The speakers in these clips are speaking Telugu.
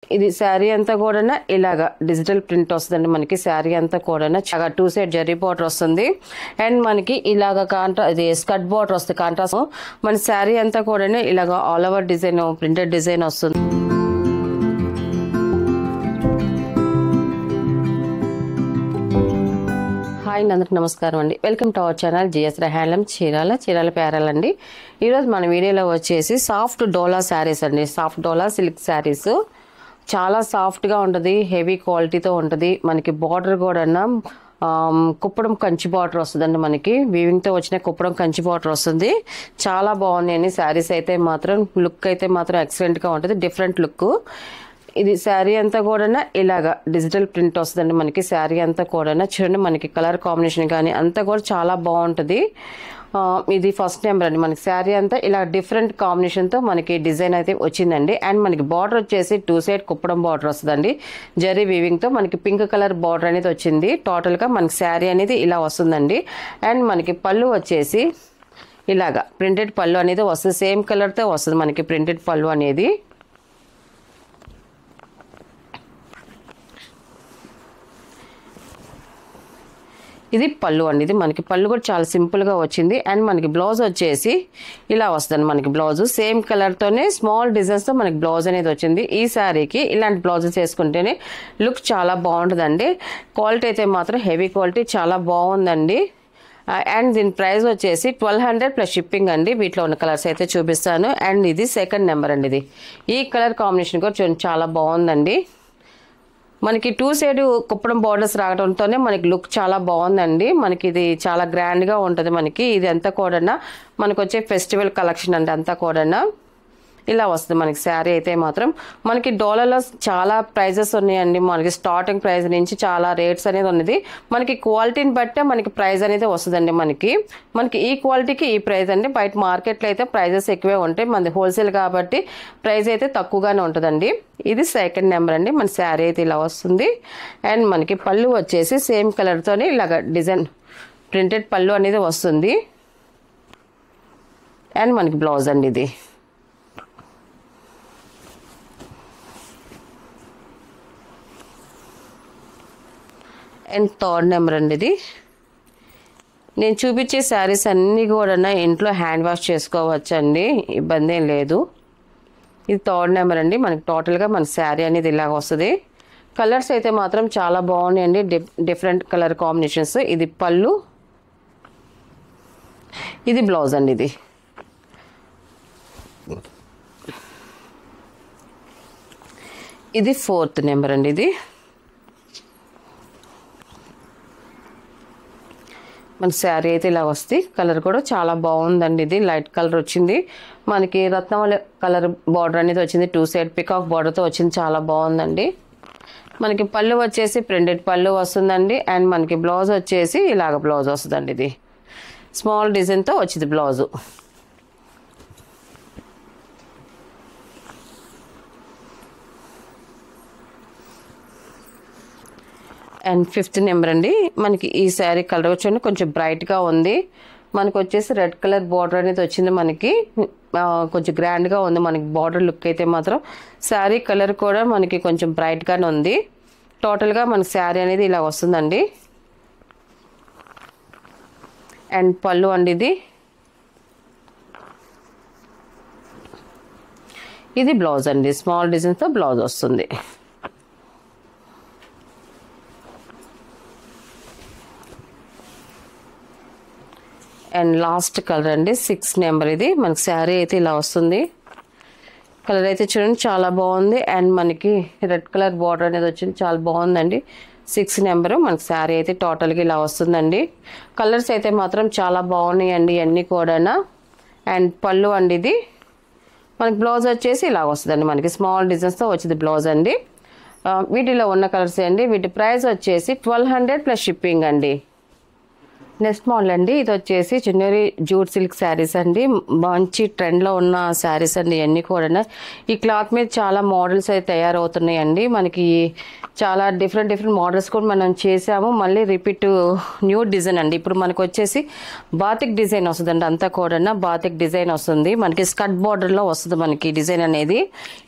ఇది శారీ అంతా కూడా ఇలాగా డిజిటల్ ప్రింట్ వస్తుందండి మనకి. శారీ అంతా కూడా చాలా 2 సైడ్ జరీ బార్డర్ వస్తుంది. అండ్ మనకి ఇలాగ ఇది స్కర్ట్ బార్డర్ వస్తుంది కాంట్రాస్ట్. మన శారీ అంతా కూడా ఇలాగ all over design printed design వస్తుంది. హాయ్ అందరికి నమస్కారం అండి. Welcome to our channel GS handloom Chirala పేరాలండి. ఈరోజు మన వీడియోలో వచ్చేసి సాఫ్ట్ డోలా శారీస్ అండి. సాఫ్ట్ డోలా సిల్క్ శారీస్ చాలా సాఫ్ట్గా ఉంటుంది, హెవీ క్వాలిటీతో ఉంటుంది. మనకి బార్డర్ కూడా కుప్పడం కంచి బార్డర్ వస్తుందండి. మనకి వీవింగ్తో వచ్చిన కుప్పడం కంచి బార్డర్ వస్తుంది. చాలా బాగున్నాయండి శారీస్ అయితే మాత్రం. లుక్ అయితే మాత్రం ఎక్సలెంట్గా ఉంటుంది, డిఫరెంట్ లుక్. ఇది శారీ అంతా కూడా ఇలాగా డిజిటల్ ప్రింట్ వస్తుందండి మనకి. శారీ అంతా కూడా చూడండి, మనకి కలర్ కాంబినేషన్ కానీ అంతా కూడా చాలా బాగుంటుంది. ఇది ఫస్ట్ నెంబర్ అండి. మనకి శారీ అంతా ఇలా డిఫరెంట్ కాంబినేషన్తో మనకి డిజైన్ అయితే వచ్చిందండి. అండ్ మనకి బార్డర్ వచ్చేసి 2 సైడ్ కుప్పడం బార్డర్ వస్తుందండి. జరీ వీవింగ్తో మనకి పింక్ కలర్ బార్డర్ అనేది వచ్చింది. టోటల్గా మనకి శారీ అనేది ఇలా వస్తుందండి. అండ్ మనకి పళ్ళు వచ్చేసి ఇలాగా ప్రింటెడ్ పళ్ళు అనేది వస్తుంది. సేమ్ కలర్తో వస్తుంది మనకి ప్రింటెడ్ పళ్ళు అనేది. ఇది పళ్ళు అండి. ఇది మనకి పళ్ళు కూడా చాలా సింపుల్గా వచ్చింది. అండ్ మనకి బ్లౌజ్ వచ్చేసి ఇలా వస్తుంది. మనకి బ్లౌజ్ సేమ్ కలర్తోనే స్మాల్ డిజైన్స్తో మనకి బ్లౌజ్ అనేది వచ్చింది. ఈ శారీకి ఇలాంటి బ్లౌజెస్ వేసుకుంటేనే లుక్ చాలా బాగుంటుందండి. క్వాలిటీ అయితే మాత్రం హెవీ క్వాలిటీ చాలా బాగుందండి. అండ్ దీని ప్రైస్ వచ్చేసి 1200 ప్లస్ షిప్పింగ్ అండి. వీటిలో ఉన్న కలర్స్ అయితే చూపిస్తాను. అండ్ ఇది సెకండ్ నెంబర్ అండి. ఇది ఈ కలర్ కాంబినేషన్ కూడా చూడండి, చాలా బాగుందండి. మనకి 2 సైడ్ కుప్పడం బార్డర్స్ రావడంతోనే మనకి లుక్ చాలా బాగుందండి. మనకి ఇది చాలా గ్రాండ్గా ఉంటుంది. మనకి ఇది అంతా కూడా మనకు వచ్చే ఫెస్టివల్ కలెక్షన్ అండి. అంతా కూడా ఇలా వస్తుంది మనకి శారీ అయితే మాత్రం. మనకి డోలాలో చాలా ప్రైజెస్ ఉన్నాయండి. మనకి స్టార్టింగ్ ప్రైస్ నుంచి చాలా రేట్స్ అనేది ఉన్నది. మనకి క్వాలిటీని బట్టే మనకి ప్రైస్ అనేది వస్తుందండి. మనకి ఈ క్వాలిటీకి ఈ ప్రైస్ అండి. బయట మార్కెట్లో అయితే ప్రైజెస్ ఎక్కువే ఉంటాయి. మనది హోల్సేల్ కాబట్టి ప్రైస్ అయితే తక్కువగానే ఉంటుందండి. ఇది సెకండ్ నెంబర్ అండి. మన శారీ అయితే ఇలా వస్తుంది. అండ్ మనకి పళ్ళు వచ్చేసి సేమ్ కలర్తోనే ఇలాగ డిజైన్ ప్రింటెడ్ పళ్ళు అనేది వస్తుంది. అండ్ మనకి బ్లౌజ్ అండి ఇది. అండ్ థర్డ్ నెంబర్ అండి. ఇది నేను చూపించే శారీస్ అన్నీ కూడా ఇంట్లో హ్యాండ్ వాష్ చేసుకోవచ్చు అండి, ఇబ్బంది ఏం లేదు. ఇది థర్డ్ నెంబర్ అండి. మనకి టోటల్గా మన శారీ అనేది ఇలాగ వస్తుంది. కలర్స్ అయితే మాత్రం చాలా బాగున్నాయండి, డిఫరెంట్ కలర్ కాంబినేషన్స్. ఇది పళ్ళు, ఇది బ్లౌజ్ అండి. ఇది ఫోర్త్ నెంబర్ అండి. ఇది మన శారీ అయితే ఇలా వస్తుంది. కలర్ కూడా చాలా బాగుందండి. ఇది లైట్ కలర్ వచ్చింది. మనకి రత్నవళి కలర్ బార్డర్ అనేది వచ్చింది. 2 సైడ్ పికాక్ బార్డర్తో వచ్చింది. చాలా బాగుందండి. మనకి పళ్ళు వచ్చేసి ప్రింటెడ్ పళ్ళు వస్తుందండి. అండ్ మనకి బ్లౌజ్ వచ్చేసి ఇలాగ బ్లౌజ్ వస్తుందండి. ఇది స్మాల్ డిజైన్తో వచ్చింది బ్లౌజు. అండ్ ఫిఫ్త్ నెంబర్ అండి. మనకి ఈ శారీ కలర్ వచ్చి కొంచెం బ్రైట్గా ఉంది. మనకు వచ్చేసి రెడ్ కలర్ బార్డర్ అనేది వచ్చింది. మనకి కొంచెం గ్రాండ్గా ఉంది మనకి బార్డర్ లుక్ అయితే మాత్రం. శారీ కలర్ కూడా మనకి కొంచెం బ్రైట్గానే ఉంది. టోటల్గా మనకి శారీ అనేది ఇలా వస్తుందండి. అండ్ పళ్ళు అండి. ఇది బ్లౌజ్ అండి. స్మాల్ డిజైన్స్తో బ్లౌజ్ వస్తుంది. అండ్ లాస్ట్ కలర్ అండి, 6 నెంబర్. ఇది మనకి శారీ అయితే ఇలా వస్తుంది. కలర్ అయితే చూడండి చాలా బాగుంది. అండ్ మనకి రెడ్ కలర్ బార్డర్ అనేది వచ్చింది, చాలా బాగుందండి. 6 నెంబరు మనకి శారీ అయితే టోటల్గా ఇలా వస్తుందండి. కలర్స్ అయితే మాత్రం చాలా బాగున్నాయండి అన్నీ కూడా. అండ్ పళ్ళు అండి. ఇది మనకి బ్లౌజ్ వచ్చేసి ఇలా వస్తుందండి. మనకి స్మాల్ డిజైన్స్తో వచ్చింది బ్లౌజ్ అండి. వీటిలో ఉన్న కలర్స్ అండి. వీటి ప్రైస్ వచ్చేసి 1200 ప్లస్ షిప్పింగ్ అండి. నెక్స్ట్ మోడల్ అండి, ఇది వచ్చేసి చున్నూరి జూట్ సిల్క్ శారీస్ అండి. మంచి ట్రెండ్లో ఉన్న శారీస్ అండి ఇవన్నీ కూడా. ఈ క్లాత్ మీద చాలా మోడల్స్ అయితే తయారవుతున్నాయండి. మనకి చాలా డిఫరెంట్ మోడల్స్ కూడా మనం చేసాము. మళ్ళీ రిపీట్ న్యూ డిజైన్ అండి. ఇప్పుడు మనకు వచ్చేసి బాతిక్ డిజైన్ వస్తుందండి. అంతా కూడా బాతిక్ డిజైన్ వస్తుంది. మనకి స్కర్ట్ బార్డర్లో వస్తుంది మనకి డిజైన్ అనేది.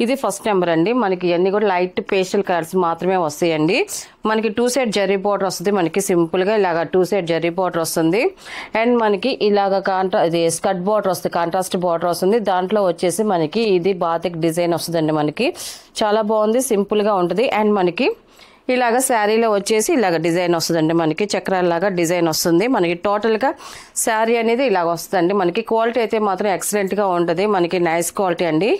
ఇది ఫస్ట్ నెంబర్ అండి. మనకి ఇవన్నీ కూడా లైట్ పేస్టల్ కలర్స్ మాత్రమే వస్తాయండి. మనకి 2 సైడ్ జరీ బార్డర్ వస్తుంది. మనకి సింపుల్గా ఇలాగ 2 సైడ్ జరీ బార్డర్ వస్తుంది. అండ్ మనకి ఇలాగ ఇది స్కర్ట్ బార్డర్ వస్తుంది, కాంట్రాస్ట్ బార్డర్ వస్తుంది. దాంట్లో వచ్చేసి మనకి ఇది బాతిక్ డిజైన్ వస్తుందండి. మనకి చాలా బాగుంది, సింపుల్గా ఉంటుంది. అండ్ మనకి ఇలాగ శారీలో వచ్చేసి ఇలాగ డిజైన్ వస్తుందండి. మనకి చక్రాల్లాగా డిజైన్ వస్తుంది. మనకి టోటల్గా శారీ అనేది ఇలాగ వస్తుందండి. మనకి క్వాలిటీ అయితే మాత్రం ఎక్సలెంట్గా ఉంటుంది. మనకి నైస్ క్వాలిటీ అండి.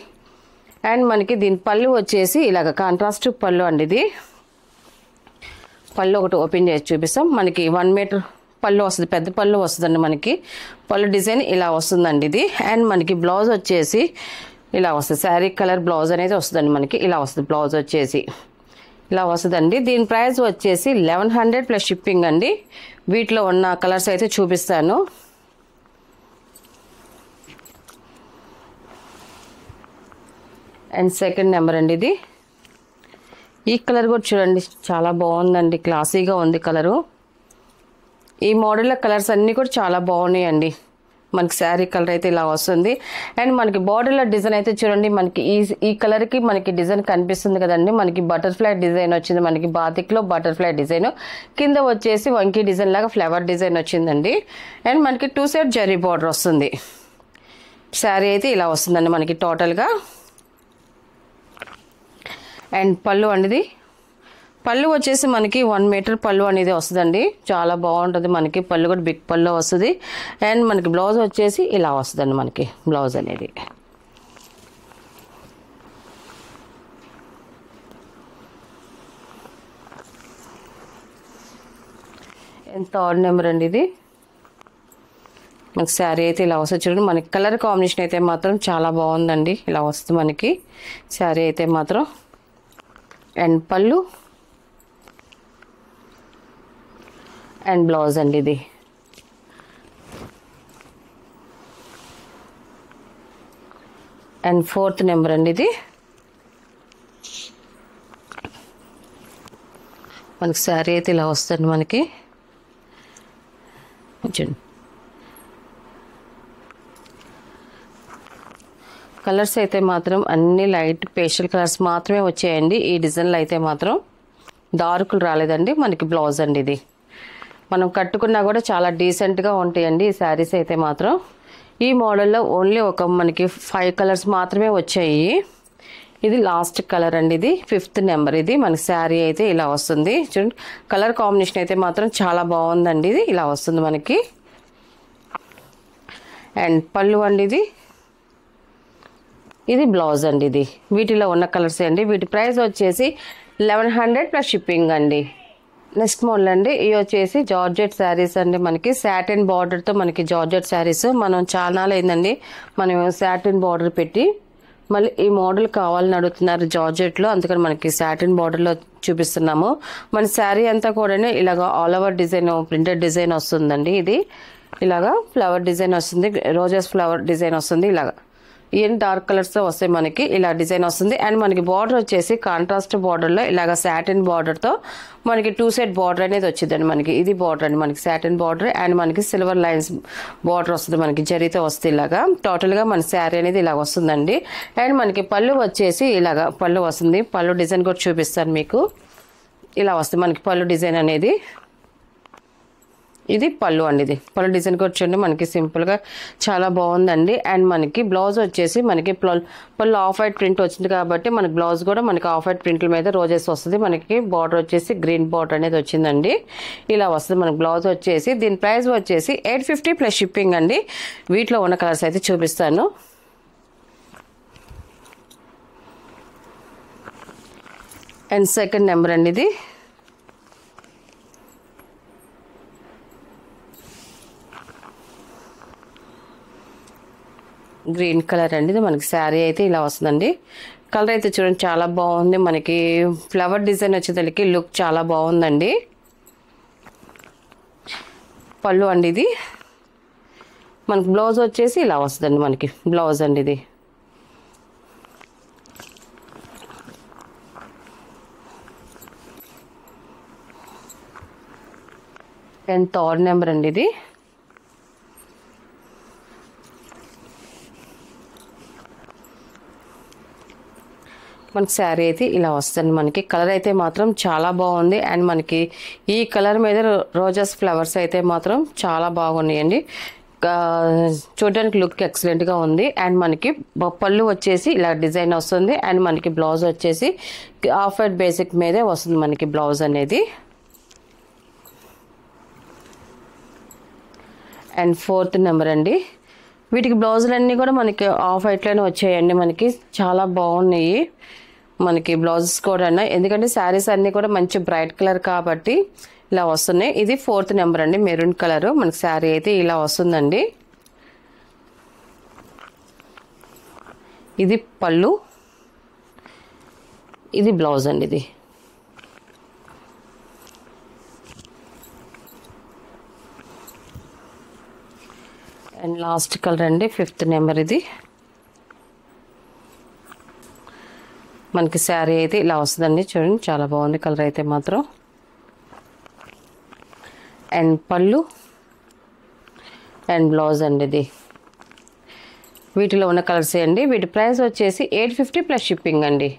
అండ్ మనకి దీని పళ్ళు వచ్చేసి ఇలాగ కాంట్రాస్ట్ పళ్ళు అండి. ఇది పళ్ళు ఒకటి ఓపెన్ చేసి చూపిస్తాం. మనకి 1 మీటర్ పళ్ళు వస్తుంది, పెద్ద పళ్ళు వస్తుందండి. మనకి పళ్ళు డిజైన్ ఇలా వస్తుందండి ఇది. అండ్ మనకి బ్లౌజ్ వచ్చేసి ఇలా వస్తుంది. శారీ కలర్ బ్లౌజ్ అనేది వస్తుందండి. మనకి ఇలా వస్తుంది. బ్లౌజ్ వచ్చేసి ఇలా వస్తుందండి. దీని ప్రైస్ వచ్చేసి 1100 ప్లస్ షిప్పింగ్ అండి. వీటిలో ఉన్న కలర్స్ అయితే చూపిస్తాను. అండ్ సెకండ్ నెంబర్ అండి ఇది. ఈ కలర్ కూడా చూడండి, చాలా బాగుందండి. క్లాసీగా ఉంది కలరు. ఈ మోడల్లో కలర్స్ అన్నీ కూడా చాలా బాగున్నాయండి. మనకి శారీ కలర్ అయితే ఇలా వస్తుంది. అండ్ మనకి బార్డర్లో డిజైన్ అయితే చూడండి, మనకి ఈ కలర్కి మనకి డిజైన్ కనిపిస్తుంది కదండి. మనకి బటర్ఫ్లై డిజైన్ వచ్చింది. మనకి బాతిక్లో బటర్ఫ్లై డిజైన్, కింద వచ్చేసి వంకీ డిజైన్ లాగా ఫ్లవర్ డిజైన్ వచ్చిందండి. అండ్ మనకి 2 సైడ్ జరీ బార్డర్ వస్తుంది. శారీ అయితే ఇలా వస్తుందండి మనకి టోటల్గా. అండ్ పళ్ళు అనేది, పళ్ళు వచ్చేసి మనకి 1 మీటర్ పళ్ళు అనేది వస్తుందండి. చాలా బాగుంటుంది. మనకి పళ్ళు కూడా బిగ్ పళ్ళు వస్తుంది. అండ్ మనకి బ్లౌజ్ వచ్చేసి ఇలా వస్తుందండి. మనకి బ్లౌజ్ అనేది థర్డ్ నెంబర్ అండి ఇది. మనకి శారీ అయితే ఇలా వస్తుంది. చూడండి, మనకి కలర్ కాంబినేషన్ అయితే మాత్రం చాలా బాగుందండి. ఇలా వస్తుంది మనకి శారీ అయితే మాత్రం. అండ్ పళ్ళు అండ్ బ్లౌజ్ అండి ఇది. అండ్ ఫోర్త్ నెంబర్ అండి ఇది. మనకి శారీ అయితే ఇలా వస్తుంది మనకి. చూడండి, కలర్స్ అయితే మాత్రం అన్ని లైట్ పేస్టల్ కలర్స్ మాత్రమే వచ్చాయండి. ఈ డిజైన్లో అయితే మాత్రం డార్కులు రాలేదండి. మనకి బ్లౌజ్ అండి ఇది. మనం కట్టుకున్నా కూడా చాలా డీసెంట్గా ఉంటాయండి ఈ శారీస్ అయితే మాత్రం. ఈ మోడల్లో ఓన్లీ మనకి 5 కలర్స్ మాత్రమే వచ్చాయి. ఇది లాస్ట్ కలర్ అండి. ఇది 5th నెంబర్. ఇది మనకి శారీ అయితే ఇలా వస్తుంది. చూడండి, కలర్ కాంబినేషన్ అయితే మాత్రం చాలా బాగుందండి. ఇది ఇలా వస్తుంది మనకి. అండ్ పళ్ళు అండి ఇది. ఇది బ్లౌజ్ అండి ఇది. వీటిలో ఉన్న కలర్స్ అండి. వీటి ప్రైస్ వచ్చేసి 1100 ప్లస్ షిప్పింగ్ అండి. నెక్స్ట్ మోడల్ అండి, ఇవి వచ్చేసి జార్జెట్ శారీస్ అండి. మనకి సాటిన్ బార్డర్తో మనకి జార్జెట్ శారీస్. మనం చాలా అయిందండి మనం సాటిన్ బార్డర్ పెట్టి మళ్ళీ ఈ మోడల్ కావాలని అడుగుతున్నారు జార్జెట్లో. అందుకని మనకి సాటిన్ బార్డర్లో చూపిస్తున్నాము. మన శారీ అంతా కూడా ఇలాగ all over design, printed design వస్తుందండి. ఇది ఇలాగా ఫ్లవర్ డిజైన్ వస్తుంది, రోజెస్ ఫ్లవర్ డిజైన్ వస్తుంది. ఇలాగా ఏం డార్క్ కలర్స్తో వస్తాయి మనకి. ఇలా డిజైన్ వస్తుంది. అండ్ మనకి బార్డర్ వచ్చేసి కాంట్రాస్ట్ బార్డర్లో ఇలాగ సాటిన్ బార్డర్తో మనకి 2 సైడ్ బార్డర్ అనేది వచ్చిందండి. మనకి ఇది బార్డర్ అండి, మనకి సాటిన్ బార్డర్. అండ్ మనకి సిల్వర్ లైన్స్ బార్డర్ వస్తుంది. మనకి జరీతో వస్తుంది. ఇలాగా టోటల్గా మన శారీ అనేది ఇలాగ వస్తుందండి. అండ్ మనకి పళ్ళు వచ్చేసి ఇలాగ పళ్ళు వస్తుంది. పళ్ళు డిజైన్ కూడా చూపిస్తాను మీకు. ఇలా వస్తుంది మనకి పళ్ళు డిజైన్ అనేది. ఇది పళ్ళు అండి. ఇది పళ్ళు డిజైన్ కూడా చూడండి, మనకి సింపుల్గా చాలా బాగుందండి. అండ్ మనకి బ్లౌజ్ వచ్చేసి మనకి పళ్ళు ఆఫ్ వైట్ ప్రింట్ వచ్చింది కాబట్టి మనకి బ్లౌజ్ కూడా మనకి ఆఫ్ వైట్ ప్రింట్ల మీద రోజెస్ వస్తుంది. మనకి బార్డర్ వచ్చేసి గ్రీన్ బార్డర్ అనేది వచ్చిందండి. ఇలా వస్తుంది మనకి బ్లౌజ్ వచ్చేసి. దీని ప్రైస్ వచ్చేసి 850 ప్లస్ షిప్పింగ్ అండి. వీటిలో ఉన్న కలర్స్ అయితే చూపిస్తాను. అండ్ సెకండ్ నెంబర్ అండి ఇది. గ్రీన్ కలర్ అండి. ఇది మనకి శారీ అయితే ఇలా వస్తుందండి. కలర్ అయితే చూడండి చాలా బాగుంది. మనకి ఫ్లవర్ డిజైన్ వచ్చేసరికి లుక్ చాలా బాగుందండి. పళ్ళు అండి ఇది. మనకి బ్లౌజ్ వచ్చేసి ఇలా వస్తుందండి. మనకి బ్లౌజ్ అండి ఇది. అండ్ 3rd నెంబర్ అండి ఇది. మనకి శారీ అయితే ఇలా వస్తుంది. మనకి కలర్ అయితే మాత్రం చాలా బాగుంది. అండ్ మనకి ఈ కలర్ మీద రోజెస్ ఫ్లవర్స్ అయితే మాత్రం చాలా బాగున్నాయండి. చూడడానికి లుక్ ఎక్సలెంట్గా ఉంది. అండ్ మనకి పళ్ళు వచ్చేసి ఇలా డిజైన్ వస్తుంది. అండ్ మనకి బ్లౌజ్ వచ్చేసి హాఫ్ వైట్ బేసిక్ మీదే వస్తుంది మనకి బ్లౌజ్ అనేది. అండ్ 4th నెంబర్ అండి. వీటికి బ్లౌజులు అన్నీ కూడా మనకి హాఫ్ వైట్లోనే వచ్చాయండి. మనకి చాలా బాగున్నాయి మనకి బ్లౌజెస్ కూడా. ఎందుకంటే శారీస్ అన్నీ కూడా మంచి బ్రైట్ కలర్ కాబట్టి ఇలా వస్తున్నాయి. ఇది 4th నెంబర్ అండి, మెరూన్ కలర్. మనకి శారీ అయితే ఇలా వస్తుందండి. ఇది పళ్ళు, ఇది బ్లౌజ్ అండి ఇది. అండ్ లాస్ట్ కలర్ అండి 5th నెంబర్ ఇది. మనకి శారీ అయితే ఇలా వస్తుందండి. చూడండి చాలా బాగుంది కలర్ అయితే మాత్రం. అండ్ పళ్ళు అండ్ బ్లౌజ్ అండి ఇది. వీటిలో ఉన్న కలర్స్ అండి. వీటి ప్రైస్ వచ్చేసి 850 ప్లస్ షిప్పింగ్ అండి.